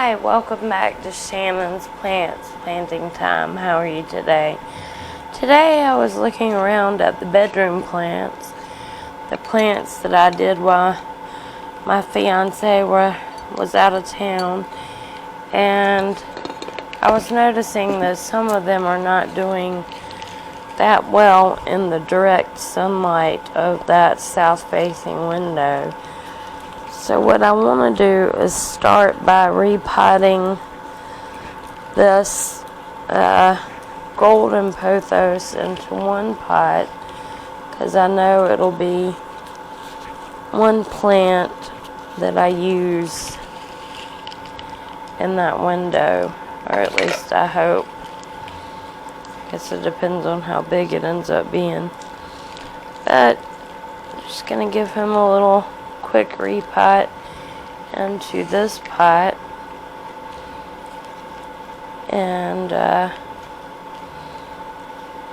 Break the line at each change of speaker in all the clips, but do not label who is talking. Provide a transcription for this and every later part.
Hi, welcome back to Shannon's Planting Time. How are you today? Today I was looking around at the bedroom plants, the plants that I did while my fiance was out of town, and I was noticing that some of them are not doing that well in the direct sunlight of that south-facing window. So what I want to do is start by repotting this golden pothos into one pot, because I know it'll be one plant that I use in that window, or at least I hope. I guess it depends on how big it ends up being. But I'm just going to give him a little quick repot into this pot, and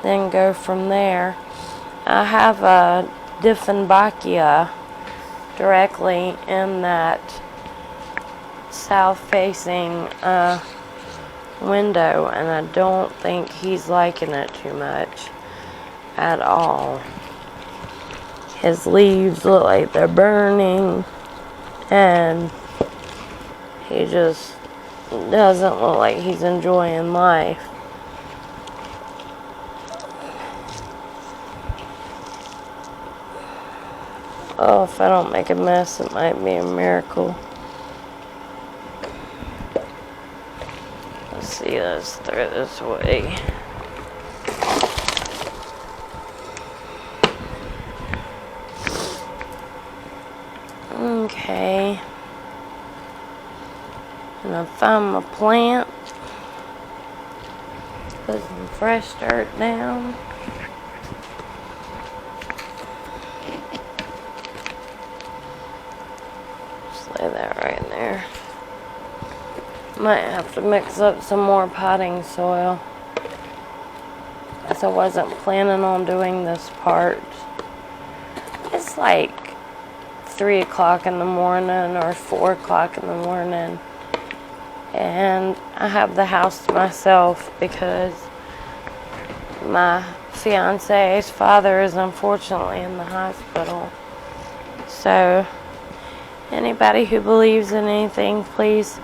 then go from there. I have a Dieffenbachia directly in that south-facing window, and I don't think he's liking it too much at all. His leaves look like they're burning, and he just doesn't look like he's enjoying life. Oh, if I don't make a mess, it might be a miracle. Let's see, let's throw this away. Okay. I'm gonna find my plant. Put some fresh dirt down. Just lay that right there. Might have to mix up some more potting soil, because I wasn't planning on doing this part. It's like 3 o'clock in the morning or 4 o'clock in the morning, and I have the house to myself because my fiance's father is unfortunately in the hospital. So anybody who believes in anything, please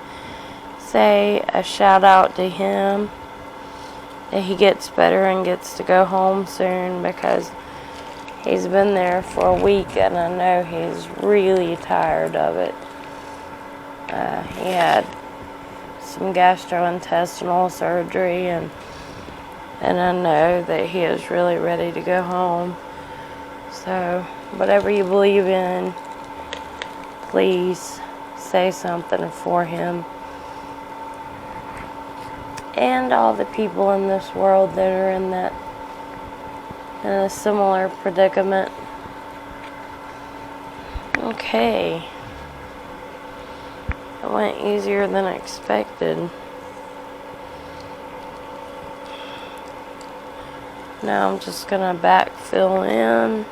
say a shout out to him, that he gets better and gets to go home soon, because he's been there for a week, and I know he's really tired of it. He had some gastrointestinal surgery, and I know that he is really ready to go home. So, whatever you believe in, please say something for him. And all the people in this world that are in a similar predicament. Okay. It went easier than expected. Now I'm just gonna backfill in.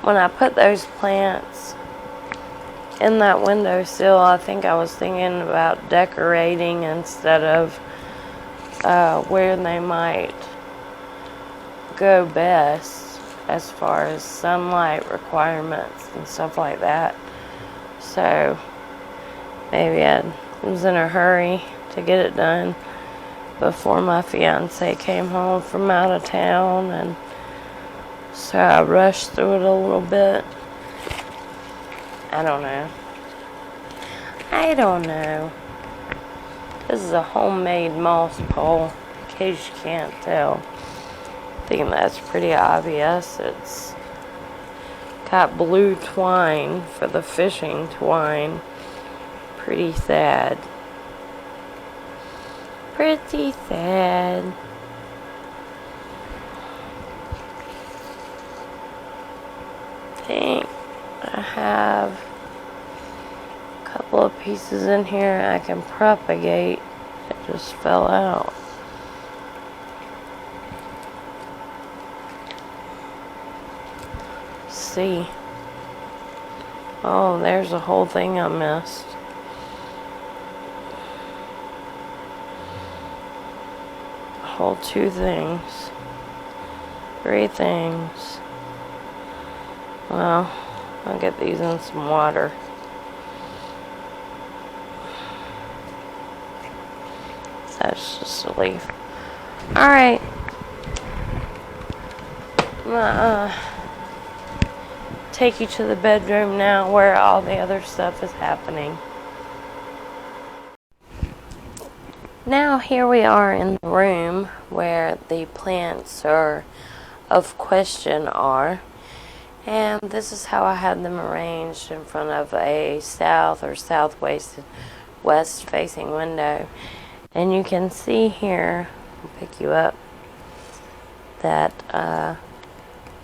When I put those plants in that windowsill, I think I was thinking about decorating instead of where they might go best as far as sunlight requirements and stuff like that. So maybe I was in a hurry to get it done before my fiance came home from out of town, and so I rushed through it a little bit. I don't know. This is a homemade moss pole, in case you can't tell. I think that's pretty obvious. It's got blue twine for the fishing twine. Pretty sad. Pretty sad. I think I have a couple of pieces in here I can propagate. It just fell out. See. Oh, there's a whole thing I missed. Whole 2 things. 3 things. Well, I'll get these in some water. That's just a leaf. Alright. Take you to the bedroom now where all the other stuff is happening. Now here we are in the room where the plants are of question are. And this is how I had them arranged in front of a south or southwest west facing window. And you can see here, I'll pick you up, that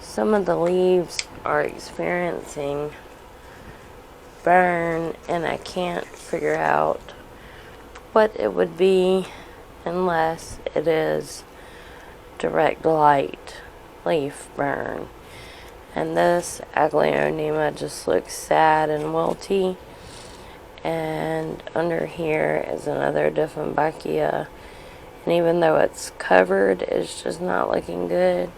some of the leaves are experiencing burn, and I can't figure out what it would be unless it is direct light leaf burn. And this Aglaonema just looks sad and wilty. And under here is another Dieffenbachia, and even though it's covered, it's just not looking good.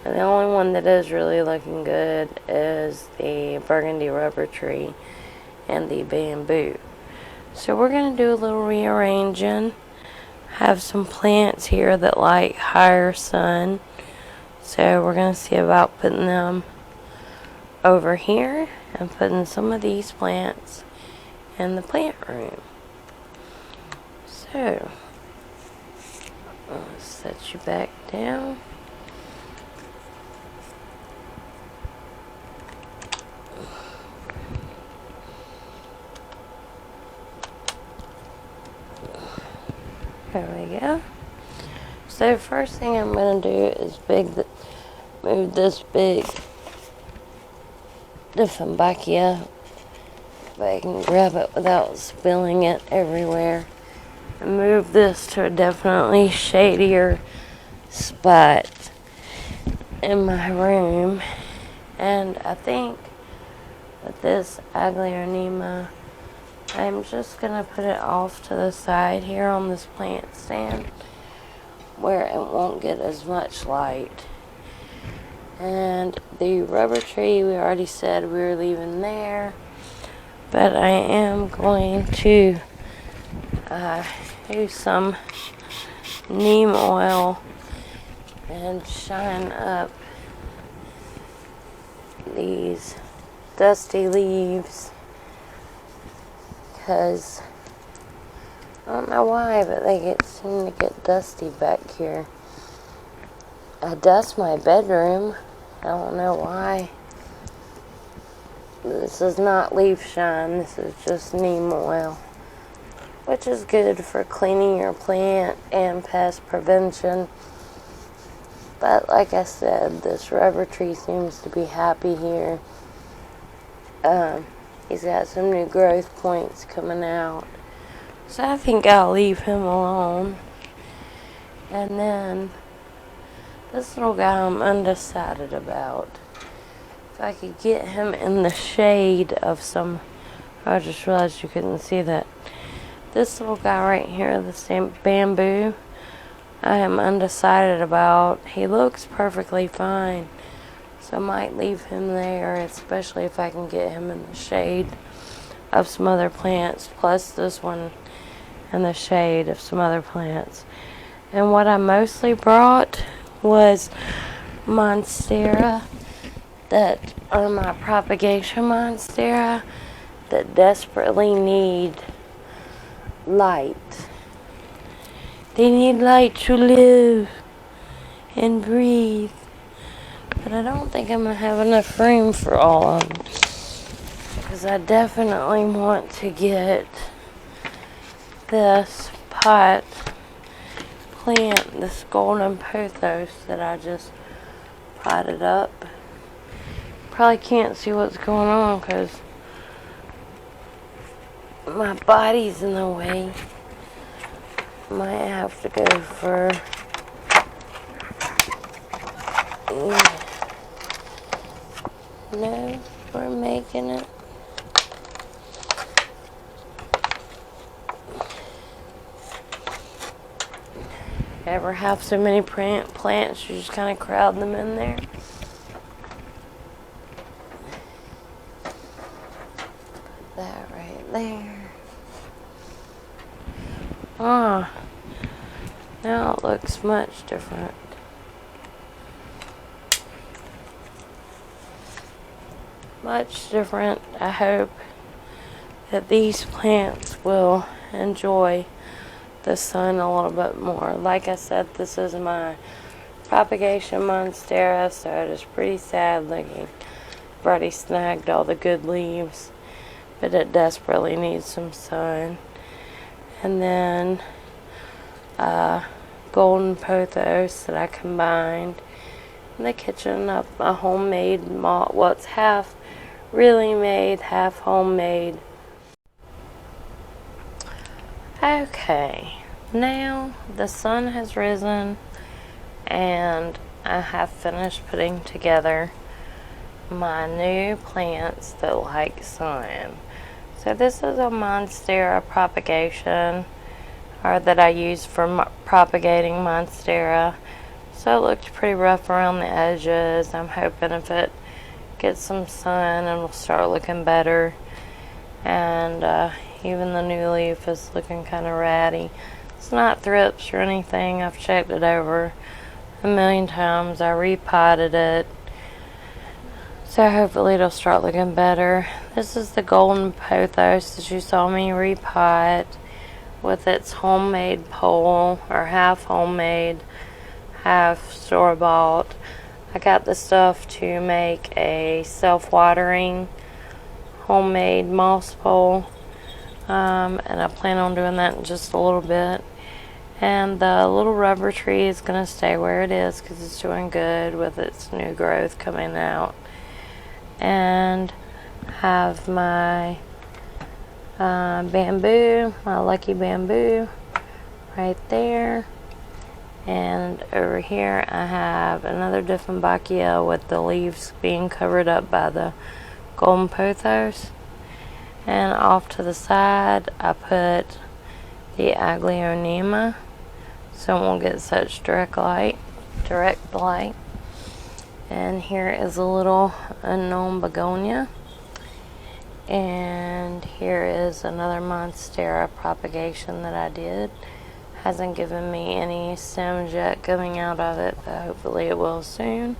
And the only one that is really looking good is the burgundy rubber tree and the bamboo. So we're going to do a little rearranging. Have some plants here that like higher sun, so we're going to see about putting them over here and putting some of these plants in the plant room. So I'll set you back down. There we go. So first thing I'm going to do is move this big Dieffenbachia, if I can grab it without spilling it everywhere, and move this to a definitely shadier spot in my room. And I think that this Aglaonema, I'm just going to put it off to the side here on this plant stand where it won't get as much light. And the rubber tree, we already said we were leaving there, but I am going to use some neem oil and shine up these dusty leaves, because I don't know why, but they seem to get dusty back here. I dust my bedroom. I don't know why. This is not leaf shine. This is just neem oil, which is good for cleaning your plant and pest prevention. But like I said, this rubber tree seems to be happy here. He's got some new growth points coming out, so I think I'll leave him alone. And then this little guy I'm undecided about. If I could get him in the shade of some, I just realized you couldn't see that. This little guy right here, the same bamboo, I am undecided about. He looks perfectly fine, so I might leave him there, especially if I can get him in the shade of some other plants, plus this one in the shade of some other plants. And what I mostly brought was monstera that are my propagation monstera that desperately need light. They need light to live and breathe. But I don't think I'm going to have enough room for all of them, because I definitely want to get this pot plant, this golden pothos that I just potted up. Probably can't see what's going on because my body's in the way. Might have to go for no, we're making it. Ever have so many plants, you just kind of crowd them in there. Put that right there. Ah, now it looks much different. Much different. I hope that these plants will enjoy the sun a little bit more. Like I said, this is my propagation monstera, so it is pretty sad looking. I've already snagged all the good leaves, but it desperately needs some sun. And then golden pothos that I combined in the kitchen, a homemade moss. Well, it's half really made, half homemade. Okay, now the sun has risen and I have finished putting together my new plants that like sun. So this is a monstera propagation, or that I use for propagating monstera. So it looked pretty rough around the edges. I'm hoping if it gets some sun and will start looking better. And even the new leaf is looking kind of ratty. It's not thrips or anything. I've checked it over a million times. I repotted it. So hopefully it'll start looking better. This is the golden pothos that you saw me repot with its homemade pole, or half homemade, half store-bought. I got the stuff to make a self-watering homemade moss pole, and I plan on doing that in just a little bit. And the little rubber tree is going to stay where it is because it's doing good with its new growth coming out. And have my bamboo, my lucky bamboo right there. And over here I have another Dieffenbachia with the leaves being covered up by the golden pothos. And off to the side I put the Aglaonema so it won't get such direct light. And here is a little unknown begonia. And here is another monstera propagation that I did. Hasn't given me any stems yet coming out of it, but hopefully it will soon.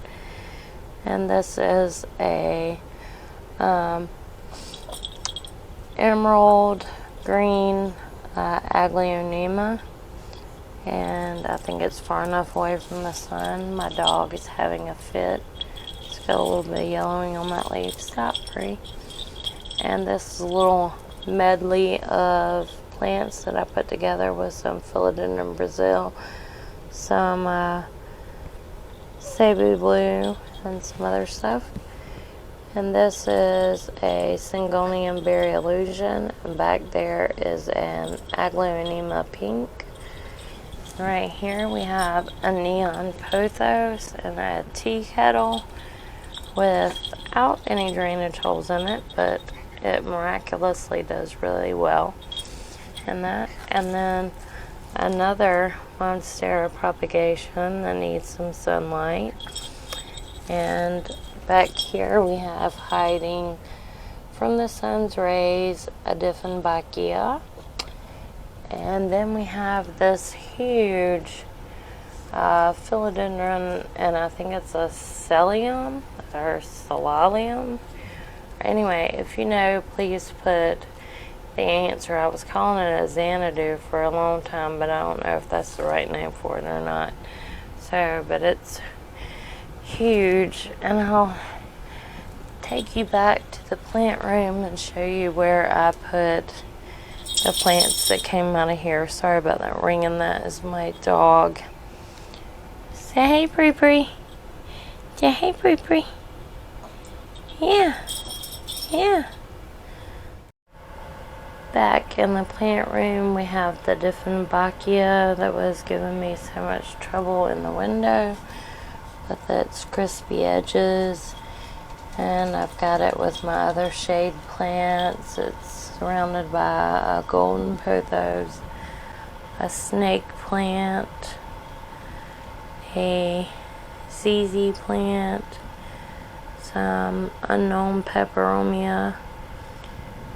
And this is a emerald green Aglaonema, and I think it's far enough away from the sun. My dog is having a fit. It's got a little bit of yellowing on that leaf. Stop, Free. And this is a little medley of plants that I put together with some Philodendron Brazil, some Cebu Blue, and some other stuff. And this is a Syngonium Berry Illusion, and back there is an Aglaonema Pink. Right here we have a neon pothos and a tea kettle without any drainage holes in it, but it miraculously does really well in that. And then another monstera propagation that needs some sunlight. And back here we have, hiding from the sun's rays, a Dieffenbachia. And then we have this huge philodendron, and I think it's a celium or solarium. Anyway, if you know, please put the answer. I was calling it a Xanadu for a long time, but I don't know if that's the right name for it or not. So, but it's huge, and I'll take you back to the plant room and show you where I put the plants that came out of here. Sorry about that ringing. That is my dog. Say hey, Bree Bree. Say hey, Bree Bree. Yeah. Back in the plant room, we have the Dieffenbachia that was giving me so much trouble in the window with its crispy edges. And I've got it with my other shade plants. It's surrounded by a golden pothos, a snake plant, a ZZ plant, some unknown peperomia,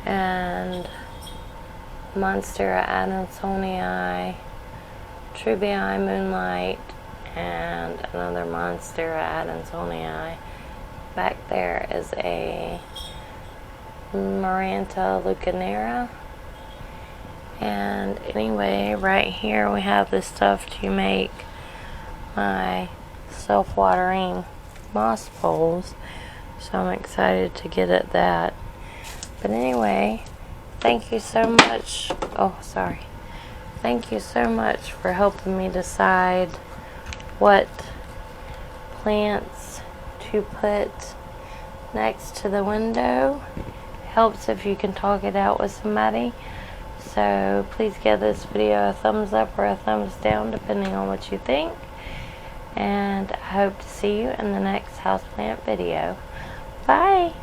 and Monstera adansonii, Trubii moonlight, and another Monstera adansonii. Back there is a Maranta leucanera. And anyway, right here we have the stuff to make my self-watering moss bowls. So I'm excited to get at that. But anyway, thank you so much. Oh, sorry. Thank you so much for helping me decide what plants to put next to the window. Helps if you can talk it out with somebody. So please give this video a thumbs up or a thumbs down depending on what you think. And I hope to see you in the next houseplant video. Bye!